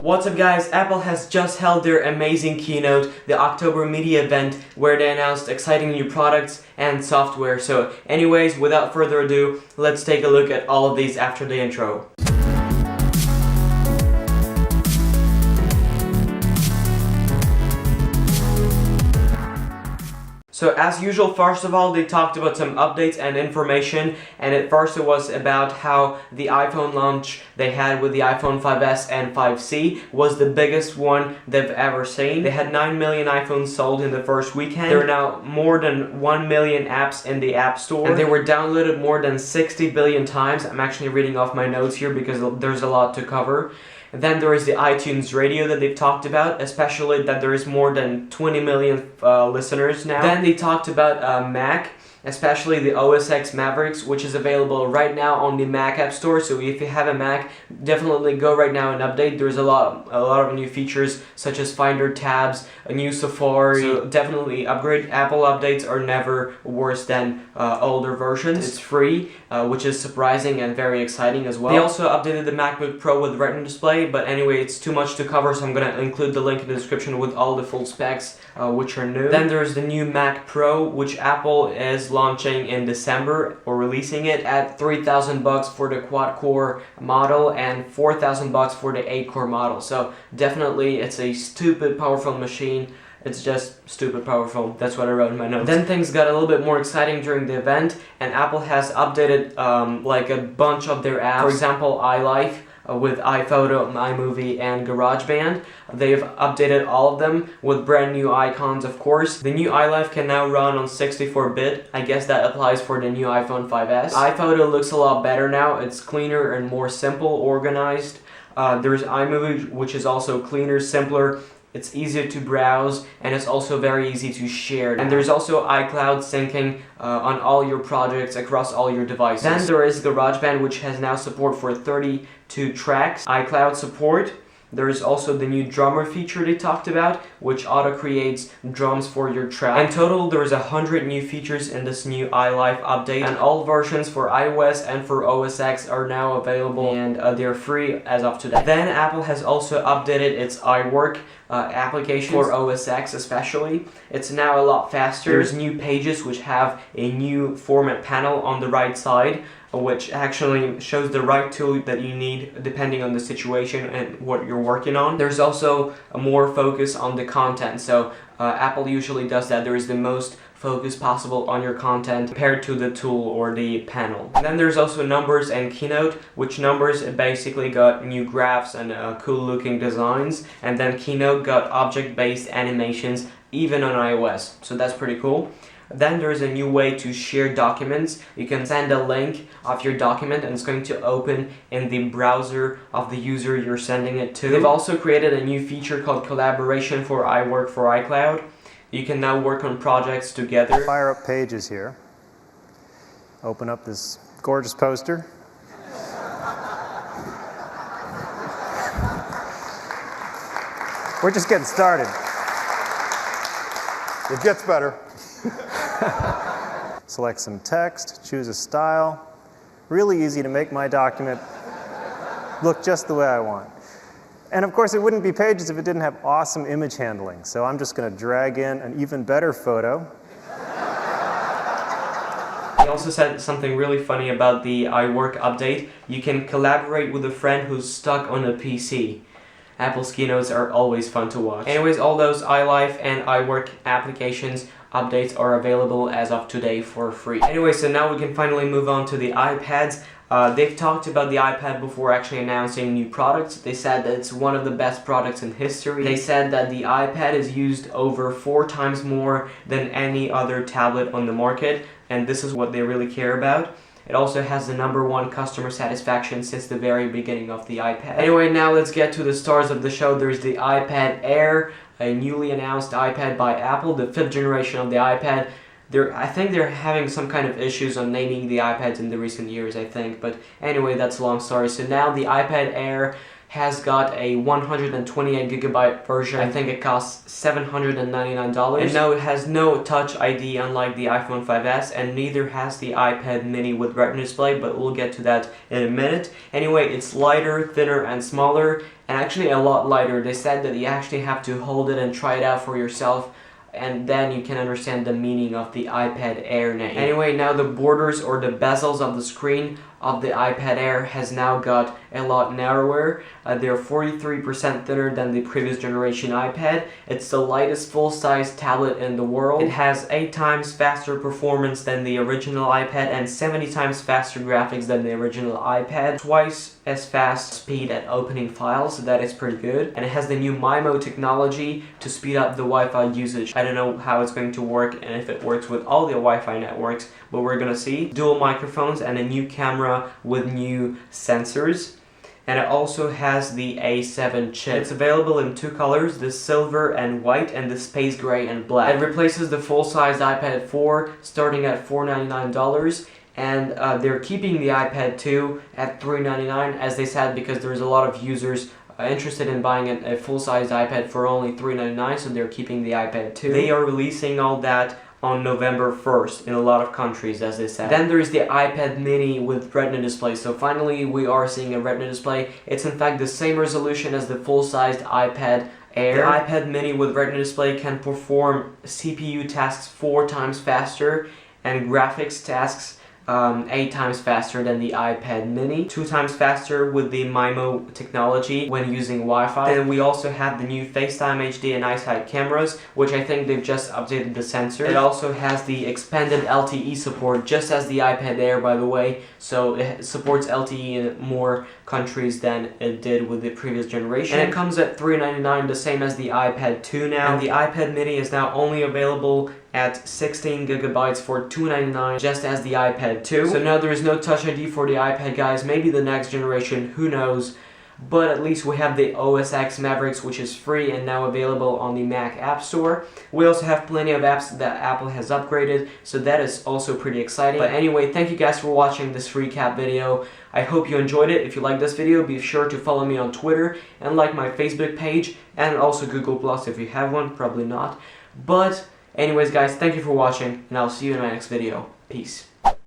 What's up guys, Apple has just held their amazing keynote, the October media event, where they announced exciting new products and software. So anyways, without further ado, let's take a look at all of these after the intro. So as usual, first of all, they talked about some updates and information, and at first it was about how the iPhone launch they had with the iPhone 5S and 5C was the biggest one they've ever seen. They had 9 million iPhones sold in the first weekend. There are now more than 1 million apps in the App Store, and they were downloaded more than 60 billion times. I'm actually reading off my notes here because there's a lot to cover. Then there is the iTunes radio that they've talked about, especially that there is more than 20 million listeners now. Then they talked about Mac, especially the X Mavericks, which is available right now on the Mac App Store. So if you have a Mac, definitely go right now and update. There's a lot of new features such as Finder tabs, a new Safari. So definitely upgrade. Apple updates are never worse than older versions. It's free, which is surprising and very exciting as well. They also updated the MacBook Pro with Retina display, but anyway, it's too much to cover, so I'm gonna include the link in the description with all the full specs, which are new. Then there's the new Mac Pro, which Apple is launching in December, or releasing it at $3,000 for the quad-core model and $4,000 for the 8-core model. So definitely, it's a stupid powerful machine. It's just stupid powerful. That's what I wrote in my notes. Then things got a little bit more exciting during the event, and Apple has updated like a bunch of their apps. For example, iLife, with iPhoto, iMovie, and GarageBand. They've updated all of them with brand new icons, of course. The new iLife can now run on 64-bit. I guess that applies for the new iPhone 5S. iPhoto looks a lot better now. It's cleaner and more simple, organized. There's iMovie, which is also cleaner, simpler. It's easier to browse, and it's also very easy to share. And there's also iCloud syncing on all your projects across all your devices. Then there is GarageBand, which has now support for 32 tracks. iCloud support. There is also the new drummer feature they talked about, which auto-creates drums for your track. In total, there is 100 new features in this new iLife update, and all versions for iOS and for OS X are now available, and they're free as of today. Then Apple has also updated its iWork application for OS X especially. It's now a lot faster. There's new pages which have a new format panel on the right side, which actually shows the right tool that you need depending on the situation and what you're working on. There's also a more focus on the content. So Apple usually does that. There is the most focus possible on your content compared to the tool or the panel. And then there's also Numbers and Keynote, which Numbers basically got new graphs and cool looking designs, and then Keynote got object-based animations even on iOS. So that's pretty cool. Then there's a new way to share documents. You can send a link of your document and it's going to open in the browser of the user you're sending it to. They've also created a new feature called Collaboration for iWork for iCloud. You can now work on projects together. Fire up Pages here. Open up this gorgeous poster. We're just getting started. It gets better. Select some text, choose a style. Really easy to make my document look just the way I want. And of course, it wouldn't be Pages if it didn't have awesome image handling. So I'm just going to drag in an even better photo. He also said something really funny about the iWork update. You can collaborate with a friend who's stuck on a PC. Apple's keynotes are always fun to watch. Anyways, all those iLife and iWork applications updates are available as of today for free. Anyway, so now we can finally move on to the iPads. They've talked about the iPad before actually announcing new products. They said that it's one of the best products in history. They said that the iPad is used over 4 times more than any other tablet on the market, and this is what they really care about. It also has the #1 customer satisfaction since the very beginning of the iPad. Anyway, now let's get to the stars of the show. There's the iPad Air, a newly announced iPad by Apple, the 5th generation of the iPad. I think they're having some kind of issues on naming the iPads in the recent years, I think. But anyway, that's a long story. So now the iPad Air has got a 128GB version. I think it costs $799. And no, it has no Touch ID unlike the iPhone 5S, and neither has the iPad mini with Retina display, but we'll get to that in a minute. Anyway, it's lighter, thinner, and smaller, and actually a lot lighter. They said that you actually have to hold it and try it out for yourself, and then you can understand the meaning of the iPad Air name. Anyway, now the borders or the bezels of the screen of the iPad Air has now got a lot narrower. They're 43% thinner than the previous generation iPad. It's the lightest full-size tablet in the world. It has 8 times faster performance than the original iPad and 70 times faster graphics than the original iPad. Twice as fast speed at opening files, so that is pretty good. And it has the new MIMO technology to speed up the Wi-Fi usage. I don't know how it's going to work and if it works with all the Wi-Fi networks, but we're gonna see. Dual microphones and a new camera with new sensors. And it also has the A7 chip. It's available in 2 colors, the silver and white and the space gray and black. It replaces the full-size iPad 4 starting at $499, and they're keeping the iPad 2 at $399 as they said, because there's a lot of users interested in buying a full-size iPad for only $399, so they're keeping the iPad 2. They are releasing all that on November 1st in a lot of countries, as they said. Then there is the iPad mini with Retina display. So finally we are seeing a Retina display. It's in fact the same resolution as the full-sized iPad Air. The iPad mini with Retina display can perform CPU tasks 4 times faster and graphics tasks 8 times faster than the iPad mini, 2 times faster with the MIMO technology when using Wi-Fi. Then we also have the new FaceTime HD and iSight cameras, which I think they've just updated the sensor. It also has the expanded LTE support, just as the iPad Air, by the way, so it supports LTE in more countries than it did with the previous generation. And it comes at $399, the same as the iPad 2 now. And the iPad mini is now only available at 16 gigabytes for $299, just as the iPad 2. So no, there is no Touch ID for the iPad, guys. Maybe the next generation, who knows. But at least we have the OS X Mavericks, which is free and now available on the Mac App Store. We also have plenty of apps that Apple has upgraded, so that is also pretty exciting. But anyway, thank you guys for watching this recap video. I hope you enjoyed it. If you like this video, be sure to follow me on Twitter and like my Facebook page and also Google Plus if you have one, probably not. But anyways guys, thank you for watching and I'll see you in my next video. Peace.